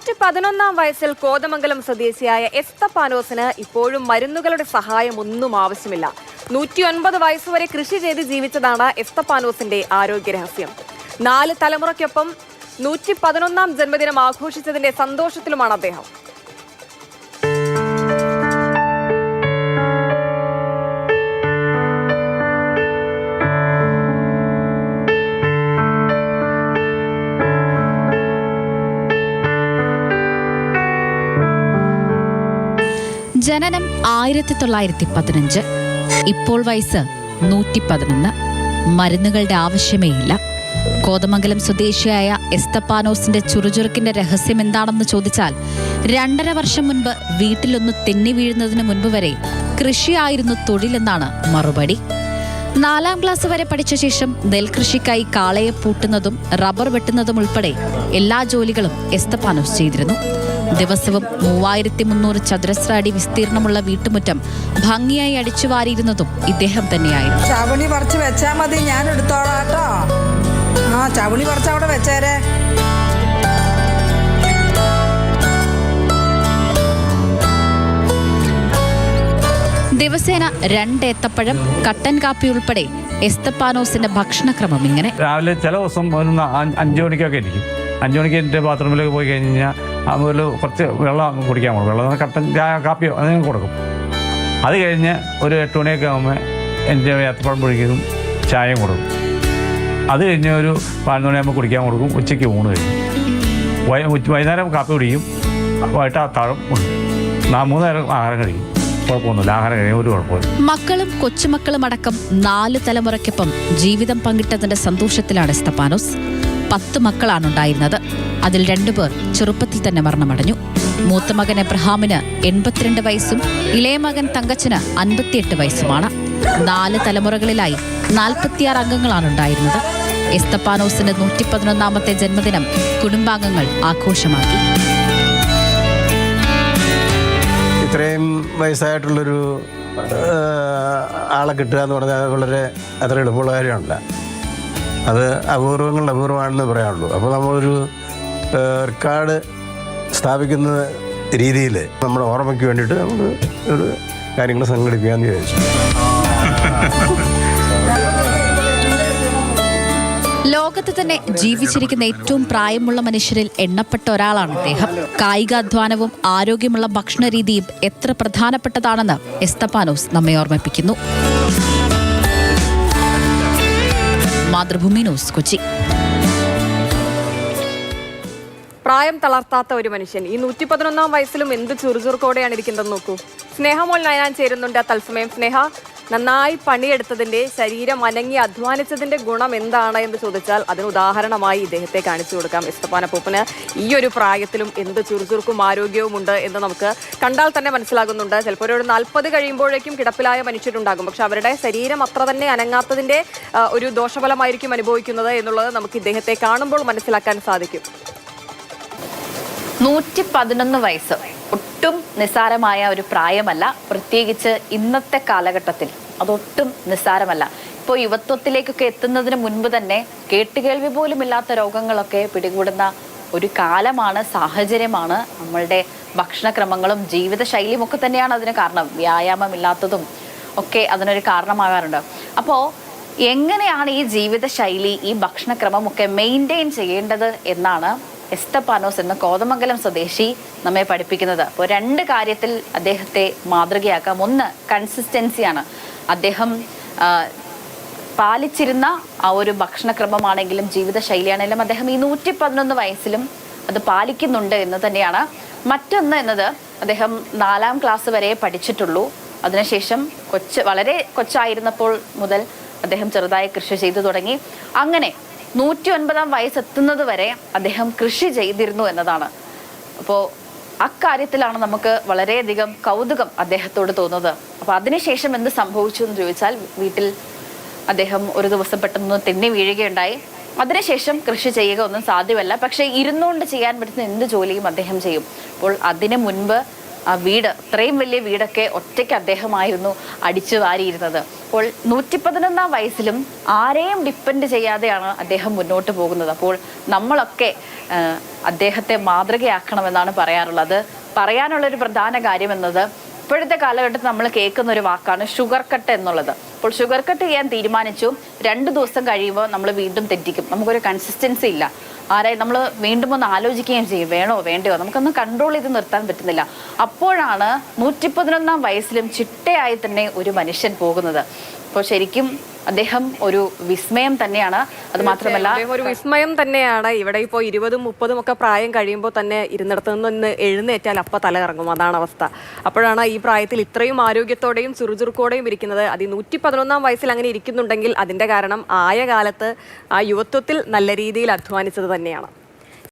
111 വയസ്സിൽ കോതമംഗലം സ്വദേശിയായ എസ്തപ്പാനോസിന് ഇപ്പോഴും മരുന്നുകളുടെ സഹായം ഒന്നും ആവശ്യമില്ല. 109 വയസ്സുവരെ കൃഷി ചെയ്ത് ജീവിച്ചതാണ് എസ്തപ്പാനോസിന്റെ ആരോഗ്യരഹസ്യം. 4 തലമുറയ്ക്കൊപ്പം 111ാം ജന്മദിനം ആഘോഷിച്ചതിന്റെ സന്തോഷത്തിലുമാണ് അദ്ദേഹം. ജനനം 1915. ഇപ്പോൾ വയസ്സ് 111. മരുന്നുകളുടെ ആവശ്യമേ ഇല്ല. കോതമംഗലം സ്വദേശിയായ എസ്തപ്പാനോസിന്റെ ചുറുചുറുക്കിന്റെ രഹസ്യം എന്താണെന്ന് ചോദിച്ചാൽ 2.5 വർഷം മുൻപ് വീട്ടിലൊന്ന് തെന്നി വീഴുന്നതിന് മുൻപ് വരെ കൃഷിയായിരുന്നു തൊഴിലെന്നാണ് മറുപടി. 4ാം ക്ലാസ് വരെ പഠിച്ച ശേഷം നെൽകൃഷിക്കായി കാളയെ പൂട്ടുന്നതും റബ്ബർ വെട്ടുന്നതും ഉൾപ്പെടെ എല്ലാ ജോലികളും എസ്തപ്പാനോസ് ചെയ്തിരുന്നു. ദിവസവും 3300 ചതുരശ്ര അടി വിസ്തീർണമുള്ള വീട്ടുമുറ്റം ഭംഗിയായി അടിച്ചുവാരിയിരുന്നതും ഇദ്ദേഹം തന്നെയായിരുന്നു. ചവണി പറിച്ച് വെച്ചാ മതി, ഞാൻ എടുത്തോളാട്ടോ. ചവണി പറിച്ച് അവിടെ വെച്ചേരെ. ദിവസേന 2 ഏത്തപ്പഴം, കട്ടൻ കാപ്പി ഉൾപ്പെടെ എസ്തപ്പാനോസിന്റെ ഭക്ഷണക്രമം ഇങ്ങനെ. രാവിലെ ചില ദിവസം 5 മണിക്കൊക്കെ ഇരിക്കും. 5 മണിക്ക് എൻ്റെ ബാത്റൂമിലേക്ക് പോയി കഴിഞ്ഞ് കഴിഞ്ഞാൽ അതുപോലെ കുറച്ച് വെള്ളം കുടിക്കാൻ കൊടുക്കും. വെള്ളം കട്ടൻ കാപ്പിയോ അതിന് കൊടുക്കും. അത് കഴിഞ്ഞ് ഒരു 8 മണിയൊക്കെ ആകുമ്പോൾ എൻ്റെ ഏത്തപ്പഴം പൊഴിക്കും, ചായയും കൊടുക്കും. അത് കഴിഞ്ഞ് ഒരു 11 മണിയാകുമ്പോൾ കുടിക്കാൻ കൊടുക്കും. ഉച്ചയ്ക്ക് ഊണ് കഴിക്കും. വൈകുന്നേരം കാപ്പി കുടിക്കും. വൈകിട്ട് അത്താഴം ഉണ്ട്. 3 നേരം ആഹാരം കഴിക്കും. കുഴപ്പമൊന്നുമില്ല, ആഹാരം കഴിയും, ഒരു കുഴപ്പമില്ല. മക്കളും കൊച്ചുമക്കളും അടക്കം 4 തലമുറയ്ക്കൊപ്പം ജീവിതം പങ്കിട്ടതിന്റെ സന്തോഷത്തിലാണ് എസ്തപ്പാനോസ്. 10 മക്കളാണ് ഉണ്ടായിരുന്നത്. അതിൽ 2 പേർ ചെറുപ്പത്തിൽ തന്നെ മരണമടഞ്ഞു. മൂത്ത മകൻ എബ്രഹാമിന് 82 വയസ്സും ഇളയ മകൻ തങ്കച്ചന് 58 വയസ്സുമാണ്. 4 തലമുറകളിലായി 46 അംഗങ്ങളാണ് ഉണ്ടായിരുന്നത്. എസ്തപ്പാനോസിന്റെ 111ാമത്തെ ജന്മദിനം കുടുംബാംഗങ്ങൾ ആഘോഷമാക്കി. ഇത്രയും വയസ്സായിട്ടുള്ളൊരു ആളെ കിട്ടുക എന്ന് പറഞ്ഞാൽ വളരെ അത്ര എളുപ്പമുള്ള കാര്യമല്ല. അത് അപൂർവമാണെന്ന് പറയാനുള്ളൂ. അപ്പോൾ നമ്മളൊരു റെക്കോർഡ് സ്ഥാപിക്കുന്ന രീതിയിൽ നമ്മുടെ ഓർമ്മയ്ക്ക് വേണ്ടിയിട്ട് നമുക്ക് ഒരു കാര്യങ്ങൾ സംഘടിപ്പിക്കാമെന്ന് വിചാരിച്ചു. ലോകത്ത് തന്നെ ജീവിച്ചിരിക്കുന്ന ഏറ്റവും പ്രായമുള്ള മനുഷ്യരിൽ എണ്ണപ്പെട്ട ഒരാളാണ് അദ്ദേഹം. കായികാധ്വാനവും ആരോഗ്യമുള്ള ഭക്ഷണ രീതിയും എത്ര പ്രധാനപ്പെട്ടതാണെന്ന് എസ്തപ്പാനോസ് നമ്മെ ഓർമ്മിപ്പിക്കുന്നു. മാതൃഭൂമി ന്യൂസ്, കൊച്ചി. പ്രായം തളർത്താത്ത ഒരു മനുഷ്യൻ ഈ 111ാം വയസ്സിലും എന്ത് ചുറുചുറുക്കോടെയാണ് ഇരിക്കുന്നത് നോക്കൂ. സ്നേഹമോൾ നയനാൻ ചേരുന്നുണ്ട് തത്സമയം. സ്നേഹ, നന്നായി പണിയെടുത്തതിന്റെ, ശരീരം അനങ്ങി അധ്വാനിച്ചതിന്റെ ഗുണം എന്താണ് എന്ന് ചോദിച്ചാൽ അതിന് ഉദാഹരണമായി ഇദ്ദേഹത്തെ കാണിച്ചു കൊടുക്കാം. എസ്തപ്പാനോസിന് ഈ ഒരു പ്രായത്തിലും എന്ത് ചുറുചുറുക്കും ആരോഗ്യവും ഉണ്ട് എന്ന് നമുക്ക് കണ്ടാൽ തന്നെ മനസ്സിലാകുന്നുണ്ട്. ചിലപ്പോൾ ഒരു 40 കഴിയുമ്പോഴേക്കും കിടപ്പിലായ മനുഷ്യരുണ്ടാകും. പക്ഷെ അവരുടെ ശരീരം അത്ര തന്നെ അനങ്ങാത്തതിന്റെ ഒരു ദോഷഫലമായിരിക്കും അനുഭവിക്കുന്നത് എന്നുള്ളത് നമുക്ക് ഇദ്ദേഹത്തെ കാണുമ്പോൾ മനസ്സിലാക്കാൻ സാധിക്കും. 111 വയസ്സ് ഒട്ടും നിസ്സാരമായ ഒരു പ്രായമല്ല. പ്രത്യേകിച്ച് ഇന്നത്തെ കാലഘട്ടത്തിൽ അതൊട്ടും നിസ്സാരമല്ല. ഇപ്പോൾ യുവത്വത്തിലേക്കൊക്കെ എത്തുന്നതിന് മുൻപ് തന്നെ കേട്ടുകേൾവി പോലും ഇല്ലാത്ത രോഗങ്ങളൊക്കെ പിടികൂടുന്ന ഒരു കാലമാണ്, സാഹചര്യമാണ്. നമ്മളുടെ ഭക്ഷണക്രമങ്ങളും ജീവിതശൈലിയും ഒക്കെ തന്നെയാണ് അതിന് കാരണം. വ്യായാമമില്ലാത്തതും ഒക്കെ അതിനൊരു കാരണമാകാറുണ്ട്. അപ്പോൾ എങ്ങനെയാണ് ഈ ജീവിതശൈലി, ഈ ഭക്ഷണക്രമം ഒക്കെ മെയിൻറ്റെയിൻ ചെയ്യേണ്ടത് എന്നാണ് എസ്തപ്പാനോസ് എന്ന കോതമംഗലം സ്വദേശി നമ്മെ പഠിപ്പിക്കുന്നത്. അപ്പോൾ 2 കാര്യത്തിൽ അദ്ദേഹത്തെ മാതൃകയാക്കാം. ഒന്ന് കൺസിസ്റ്റൻസിയാണ്. അദ്ദേഹം പാലിച്ചിരുന്ന ആ ഒരു ഭക്ഷണക്രമമാണെങ്കിലും ജീവിതശൈലിയാണെങ്കിലും അദ്ദേഹം ഈ 111 വയസ്സിലും അത് പാലിക്കുന്നുണ്ട് എന്ന് തന്നെയാണ്. മറ്റൊന്ന് എന്നത് അദ്ദേഹം 4ാം ക്ലാസ് വരെ പഠിച്ചിട്ടുള്ളൂ. അതിനുശേഷം വളരെ കൊച്ചായിരുന്നപ്പോൾ മുതൽ അദ്ദേഹം ചെറുതായി കൃഷി ചെയ്തു തുടങ്ങി. അങ്ങനെ 109ാം വയസ്സെത്തുന്നത് വരെ അദ്ദേഹം കൃഷി ചെയ്തിരുന്നു എന്നതാണ്. അപ്പോൾ അക്കാര്യത്തിലാണ് നമുക്ക് വളരെയധികം കൗതുകം അദ്ദേഹത്തോട് തോന്നുന്നത്. അപ്പോൾ അതിനുശേഷം എന്ത് സംഭവിച്ചു എന്ന് ചോദിച്ചാൽ, വീട്ടിൽ അദ്ദേഹം ഒരു ദിവസം പെട്ടെന്ന് തെന്നി വീഴുകയുണ്ടായി. അതിനുശേഷം കൃഷി ചെയ്യുക ഒന്നും സാധ്യമല്ല. പക്ഷേ ഇരുന്നുകൊണ്ട് ചെയ്യാൻ പറ്റുന്ന എന്ത് ജോലിയും അദ്ദേഹം ചെയ്യും. അപ്പോൾ അതിനു മുൻപ് ആ വീട്, അത്രയും വലിയ വീടൊക്കെ ഒറ്റയ്ക്ക് അദ്ദേഹമായിരുന്നു അടിച്ചു വാരിയിരുന്നത്. അപ്പോൾ 111 വയസ്സിലും ആരെയും ഡിപ്പെൻഡ് ചെയ്യാതെയാണ് അദ്ദേഹം മുന്നോട്ട് പോകുന്നത്. അപ്പോൾ നമ്മളൊക്കെ അദ്ദേഹത്തെ മാതൃകയാക്കണമെന്നാണ് പറയാറുള്ളത്. പറയാനുള്ളൊരു പ്രധാന കാര്യം എന്നത്, ഇപ്പോഴത്തെ കാലഘട്ടത്തിൽ നമ്മൾ കേൾക്കുന്ന ഒരു വാക്കാണ് ഷുഗർ കട്ട് എന്നുള്ളത്. അപ്പോൾ ഷുഗർ കട്ട് ചെയ്യാൻ തീരുമാനിച്ചു, 2 ദിവസം കഴിയുമ്പോൾ നമ്മൾ വീണ്ടും തെറ്റിക്കും. നമുക്കൊരു കൺസിസ്റ്റൻസി ഇല്ല. നമ്മൾ വീണ്ടും ഒന്ന് ആലോചിക്കുകയും ചെയ്യും, വേണോ വേണ്ടയോ, നമുക്കൊന്ന് കൺട്രോൾ ചെയ്ത് നിർത്താൻ പറ്റുന്നില്ല. അപ്പോഴാണ് 111 വയസ്സിലും ചിട്ടയായി തന്നെ ഒരു മനുഷ്യൻ പോകുന്നത്. അപ്പോൾ ശരിക്കും അദ്ദേഹം ഒരു വിസ്മയം തന്നെയാണ്. അത് മാത്രമല്ല ഒരു വിസ്മയം തന്നെയാണ്. ഇവിടെ ഇപ്പോൾ 20-ഉം 30-ഉം ഒക്കെ പ്രായം കഴിയുമ്പോൾ തന്നെ ഇരുന്നിടത്ത് നിന്ന് എഴുന്നേറ്റാൽ അപ്പം തല ഇറങ്ങും, അതാണ് അവസ്ഥ. അപ്പോഴാണ് ഈ പ്രായത്തിൽ ഇത്രയും ആരോഗ്യത്തോടെയും ചുറുചുറുക്കോടെയും ഇരിക്കുന്നത്. അത് 111 വയസ്സിൽ അങ്ങനെ ഇരിക്കുന്നുണ്ടെങ്കിൽ അതിന്റെ കാരണം ആയ കാലത്ത് ആ യുവത്വത്തിൽ നല്ല രീതിയിൽ അധ്വാനിച്ചത് തന്നെയാണ്.